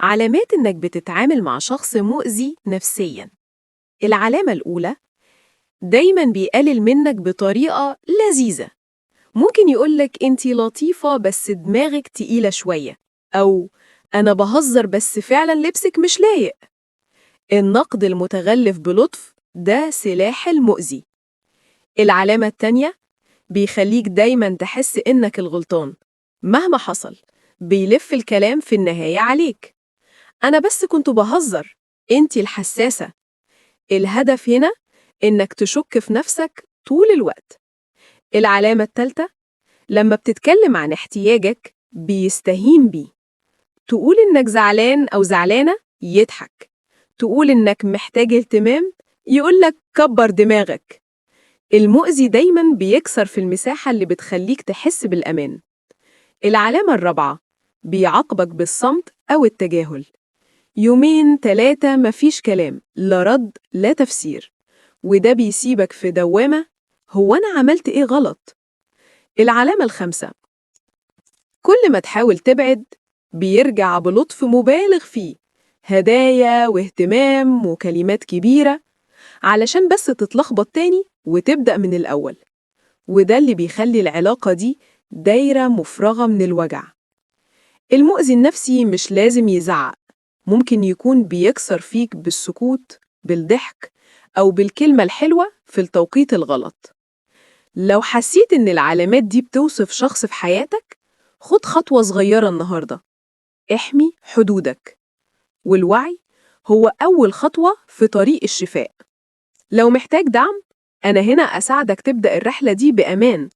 علامات إنك بتتعامل مع شخص مؤذي نفسياً. العلامة الأولى، دايماً بيقلل منك بطريقة لذيذة. ممكن يقولك أنتي لطيفة بس دماغك تقيلة شوية، أو أنا بهزر بس فعلاً لبسك مش لايق. النقد المتغلف بلطف ده سلاح المؤذي. العلامة التانية، بيخليك دايماً تحس إنك الغلطان مهما حصل، بيلف الكلام في النهاية عليك. أنا بس كنت بهزر، أنتي الحساسة. الهدف هنا إنك تشك في نفسك طول الوقت. العلامة التالتة، لما بتتكلم عن احتياجك بيستهين بيه. تقول إنك زعلان أو زعلانة يضحك، تقول إنك محتاج اهتمام يقولك كبر دماغك. المؤذي دايماً بيكسر في المساحة اللي بتخليك تحس بالأمان. العلامة الرابعة، بيعاقبك بالصمت أو التجاهل. يومين 3 مفيش كلام، لا رد لا تفسير، وده بيسيبك في دوامة. هو أنا عملت إيه غلط؟ العلامة الخامسة، كل ما تحاول تبعد بيرجع بلطف مبالغ فيه، هدايا واهتمام وكلمات كبيرة علشان بس تتلخبط تاني وتبدأ من الأول. وده اللي بيخلي العلاقة دي دايرة مفرغة من الوجع. المؤذي النفسي مش لازم يزعق، ممكن يكون بيكسر فيك بالسكوت، بالضحك، أو بالكلمة الحلوة في التوقيت الغلط. لو حسيت إن العلامات دي بتوصف شخص في حياتك، خد خطوة صغيرة النهاردة. احمي حدودك، والوعي هو أول خطوة في طريق الشفاء. لو محتاج دعم، أنا هنا أساعدك تبدأ الرحلة دي بأمان.